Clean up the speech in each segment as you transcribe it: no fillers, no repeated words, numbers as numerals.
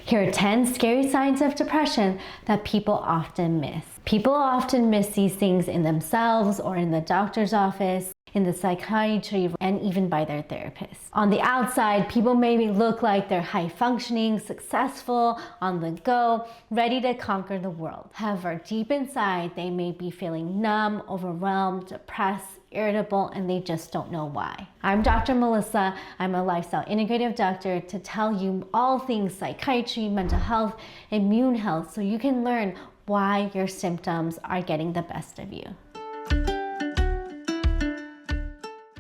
Here are 10 scary signs of depression that people often miss. People often miss these things in themselves or in the doctor's office, in the psychiatry, and even by their therapist. On the outside, people may look like they're high functioning, successful, on the go, ready to conquer the world. However, deep inside, they may be feeling numb, overwhelmed, depressed, irritable, and they just don't know why. I'm Dr. Melissa. I'm a lifestyle integrative doctor to tell you all things psychiatry, mental health, immune health, so you can learn why your symptoms are getting the best of you.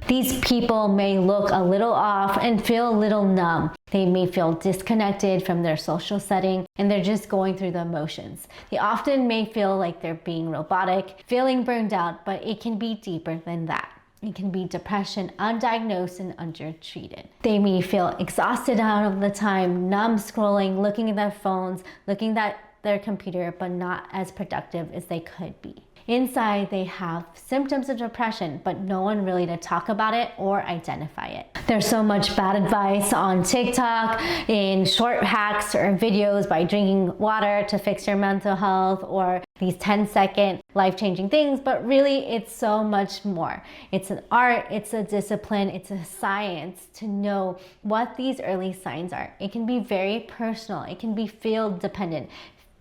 These people may look a little off and feel a little numb. They may feel disconnected from their social setting and they're just going through the emotions. They often may feel like they're being robotic, feeling burned out, but it can be deeper than that. It can be depression undiagnosed and undertreated. They may feel exhausted out of the time, numb scrolling, looking at their phones, looking at their computer, but not as productive as they could be. Inside, they have symptoms of depression, but no one really to talk about it or identify it. There's so much bad advice on TikTok, in short hacks or videos by drinking water to fix your mental health, or these 10-second life-changing things, but really it's so much more. It's an art, it's a discipline, it's a science to know what these early signs are. It can be very personal, it can be field dependent,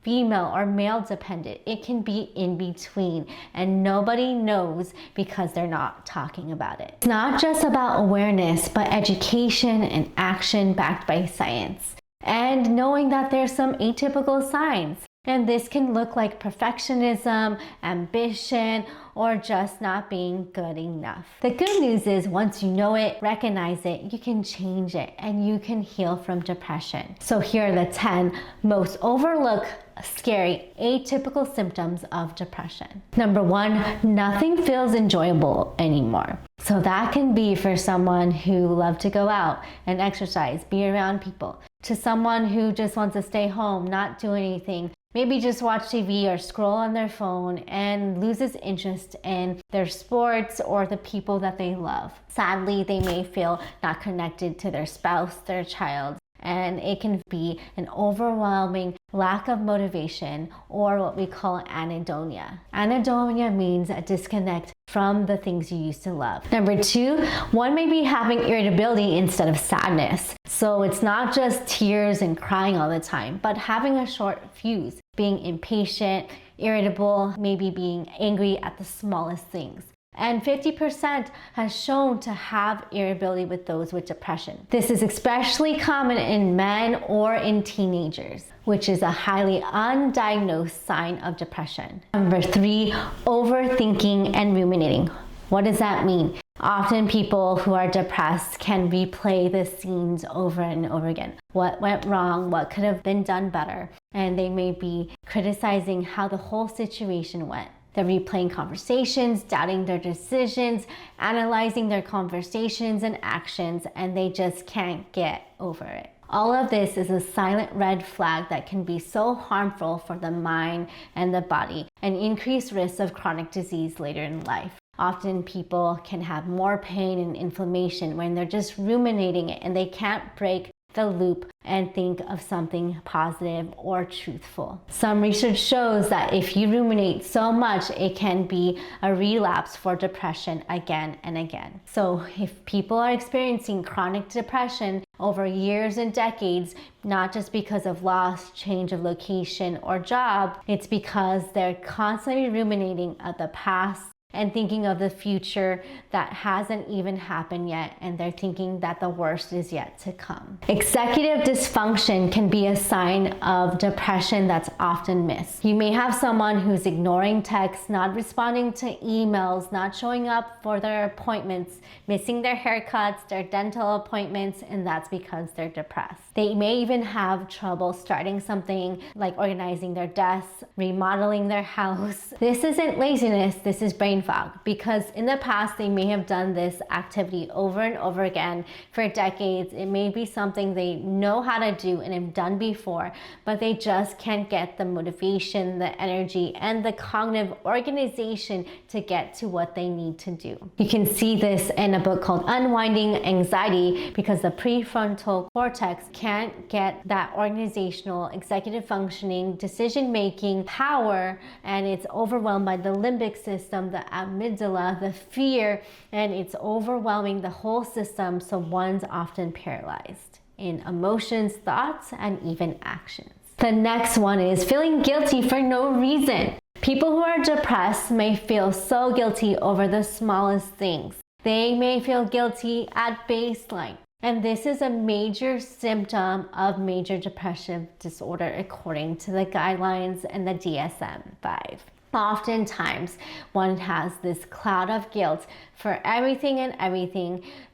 female or male dependent. It can be in between, and nobody knows because they're not talking about it. It's not just about awareness, but education and action backed by science. And knowing that there's some atypical signs. And this can look like perfectionism, ambition, or just not being good enough. The good news is once you know it, recognize it, you can change it and you can heal from depression. So here are the 10 most overlooked, scary, atypical symptoms of depression. Number 1, nothing feels enjoyable anymore. So that can be for someone who loves to go out and exercise, be around people, to someone who just wants to stay home, not do anything, maybe just watch TV or scroll on their phone and loses interest in their sports or the people that they love. Sadly, they may feel not connected to their spouse, their child, and it can be an overwhelming lack of motivation, or what we call anhedonia. Anhedonia means a disconnect from the things you used to love. Number 2, one may be having irritability instead of sadness. So it's not just tears and crying all the time, but having a short fuse, being impatient, irritable, maybe being angry at the smallest things. And 50% has shown to have irritability with those with depression. This is especially common in men or in teenagers, which is a highly undiagnosed sign of depression. Number 3, overthinking and ruminating. What does that mean? Often people who are depressed can replay the scenes over and over again. What went wrong? What could have been done better? And they may be criticizing how the whole situation went. They're replaying conversations, doubting their decisions, analyzing their conversations and actions, and they just can't get over it. All of this is a silent red flag that can be so harmful for the mind and the body, and increased risk of chronic disease later in life. Often people can have more pain and inflammation when they're just ruminating it and they can't break the loop and think of something positive or truthful. Some research shows that if you ruminate so much, it can be a relapse for depression again and again. So if people are experiencing chronic depression over years and decades, not just because of loss, change of location or job, it's because they're constantly ruminating of the past and thinking of the future that hasn't even happened yet, and they're thinking that the worst is yet to come. Executive dysfunction can be a sign of depression that's often missed. You may have someone who's ignoring texts, not responding to emails, not showing up for their appointments, missing their haircuts, their dental appointments, and that's because they're depressed. They may even have trouble starting something like organizing their desks, remodeling their house. This isn't laziness, this is brain fog, because in the past they may have done this activity over and over again for decades. It may be something they know how to do and have done before, but they just can't get the motivation, the energy, and the cognitive organization to get to what they need to do. You can see this in a book called Unwinding Anxiety, because the prefrontal cortex can can't get that organizational, executive functioning, decision-making power, and it's overwhelmed by the limbic system, the amygdala, the fear, and it's overwhelming the whole system, so one's often paralyzed in emotions, thoughts, and even actions. The next one is feeling guilty for no reason. People who are depressed may feel so guilty over the smallest things. They may feel guilty at baseline. And this is a major symptom of major depressive disorder according to the guidelines and the DSM-5. Oftentimes, one has this cloud of guilt for everything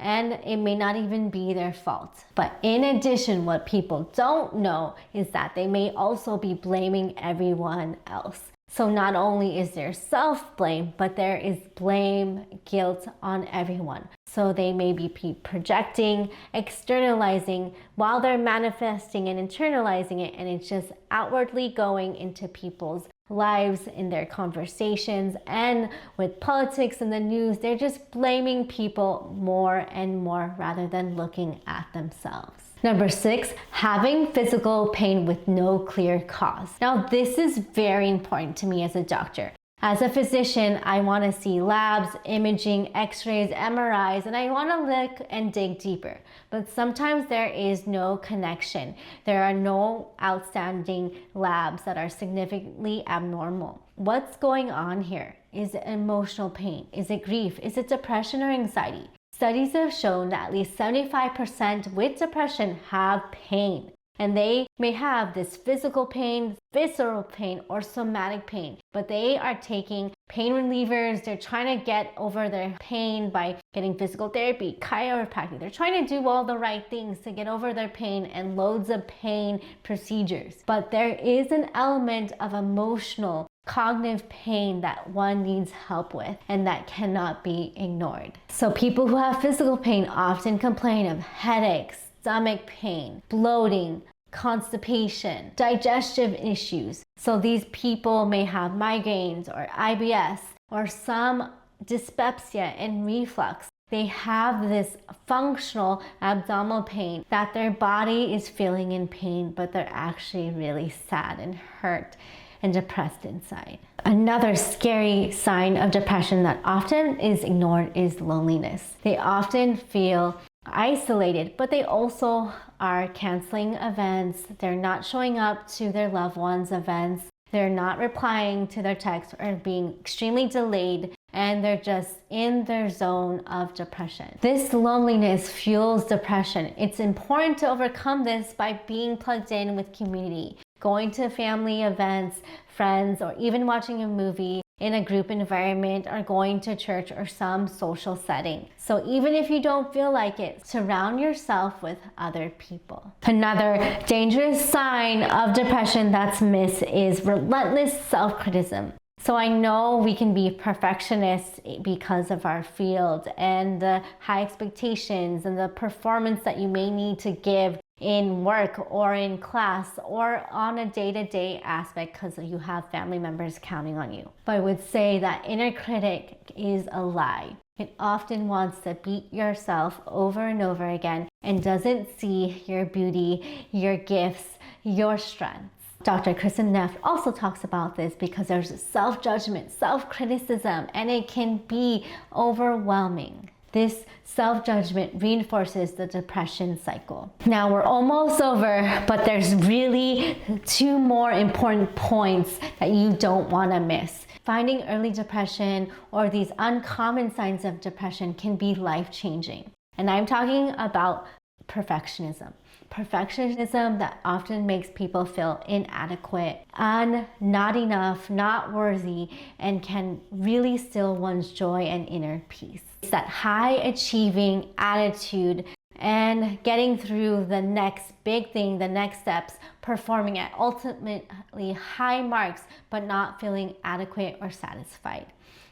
and it may not even be their fault. But in addition, what people don't know is that they may also be blaming everyone else. So not only is there self-blame, but there is blame, guilt on everyone. So they may be projecting, externalizing while they're manifesting and internalizing it, and it's just outwardly going into people's lives, in their conversations, and with politics and the news. They're just blaming people more and more rather than looking at themselves. Number 6, having physical pain with no clear cause. Now, this is very important to me as a doctor. As a physician, I want to see labs, imaging, x-rays, MRIs, and I want to look and dig deeper. But sometimes there is no connection. There are no outstanding labs that are significantly abnormal. What's going on here? Is it emotional pain? Is it grief? Is it depression or anxiety? Studies have shown that at least 75% with depression have pain. And they may have this physical pain, visceral pain, or somatic pain, but they are taking pain relievers. They're trying to get over their pain by getting physical therapy, chiropractic. They're trying to do all the right things to get over their pain and loads of pain procedures. But there is an element of emotional, cognitive pain that one needs help with, and that cannot be ignored. So people who have physical pain often complain of headaches, stomach pain, bloating, constipation, digestive issues. So these people may have migraines or IBS or some dyspepsia and reflux. They have this functional abdominal pain that their body is feeling in pain, but they're actually really sad and hurt and depressed inside. Another scary sign of depression that often is ignored is loneliness. They often feel isolated, but they also are canceling events. They're not showing up to their loved ones' events. They're not replying to their texts or being extremely delayed, and they're just in their zone of depression. This loneliness fuels depression. It's important to overcome this by being plugged in with community, going to family events, friends, or even watching a movie in a group environment, or going to church or some social setting. So even if you don't feel like it, surround yourself with other people. Another dangerous sign of depression that's missed is relentless self-criticism. So I know we can be perfectionists because of our field and the high expectations and the performance that you may need to give in work or in class or on a day-to-day aspect because you have family members counting on you. But I would say that inner critic is a lie. It often wants to beat yourself over and over again and doesn't see your beauty, your gifts, your strengths. Dr. Kristen Neff also talks about this because there's self-judgment, self-criticism, and it can be overwhelming. This self-judgment reinforces the depression cycle. Now we're almost over, but there's really 2 more important points that you don't want to miss. Finding early depression or these uncommon signs of depression can be life-changing. And I'm talking about perfectionism. Perfectionism that often makes people feel inadequate, not enough, not worthy, and can really steal one's joy and inner peace. It's that high achieving attitude and getting through the next big thing, the next steps, performing at ultimately high marks, but not feeling adequate or satisfied.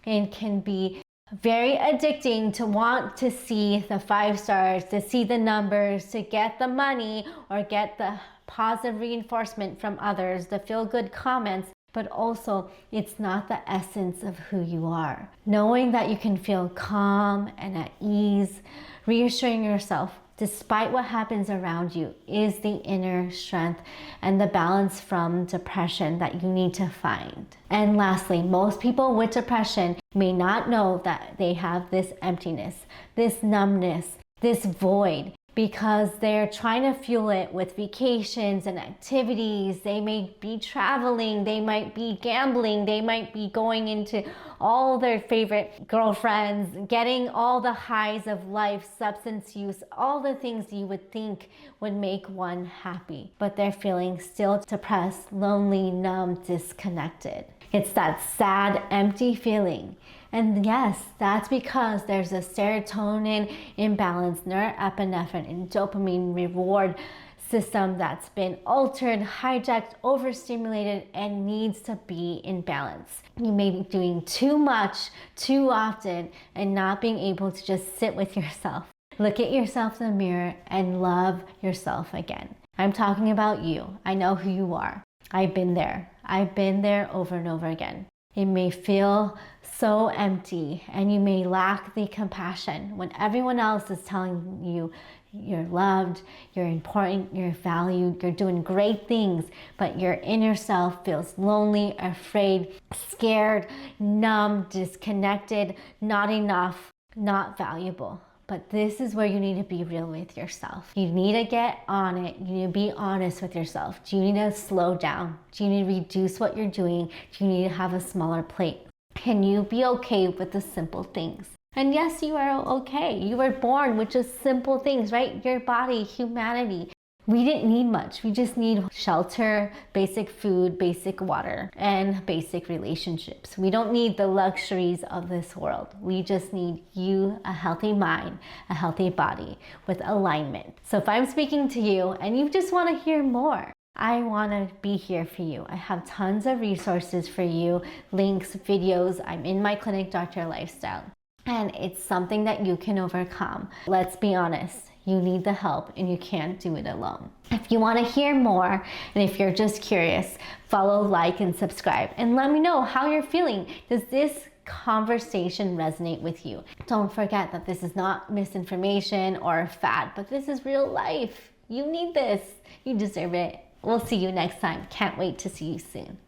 It can be very addicting to want to see the 5 stars, to see the numbers, to get the money or get the positive reinforcement from others, the feel-good comments, but also it's not the essence of who you are. Knowing that you can feel calm and at ease, reassuring yourself despite what happens around you, is the inner strength and the balance from depression that you need to find. And lastly, most people with depression may not know that they have this emptiness, this numbness, this void, because they're trying to fuel it with vacations and activities. They may be traveling, they might be gambling, they might be going into all their favorite girlfriends, getting all the highs of life, substance use, all the things you would think would make one happy. But they're feeling still depressed, lonely, numb, disconnected. It's that sad, empty feeling. And yes, that's because there's a serotonin imbalance, norepinephrine, and dopamine reward system that's been altered, hijacked, overstimulated, and needs to be in balance. You may be doing too much, too often, and not being able to just sit with yourself. Look at yourself in the mirror and love yourself again. I'm talking about you. I know who you are. I've been there. I've been there over and over again. It may feel so empty, and you may lack the compassion when everyone else is telling you you're loved, you're important, you're valued, you're doing great things, but your inner self feels lonely, afraid, scared, numb, disconnected, not enough, not valuable. But this is where you need to be real with yourself. You need to get on it. You need to be honest with yourself. Do you need to slow down? Do you need to reduce what you're doing? Do you need to have a smaller plate? Can you be okay with the simple things? And yes, you are okay. You were born with just simple things, right? Your body, humanity. We didn't need much. We just need shelter, basic food, basic water, and basic relationships. We don't need the luxuries of this world. We just need you, a healthy mind, a healthy body with alignment. So if I'm speaking to you and you just want to hear more, I want to be here for you. I have tons of resources for you, links, videos. I'm in my clinic, Dr. Lifestyle. And it's something that you can overcome. Let's be honest. You need the help and you can't do it alone. If you want to hear more, and if you're just curious, follow, like, and subscribe. And let me know how you're feeling. Does this conversation resonate with you? Don't forget that this is not misinformation or a fad, but this is real life. You need this. You deserve it. We'll see you next time. Can't wait to see you soon.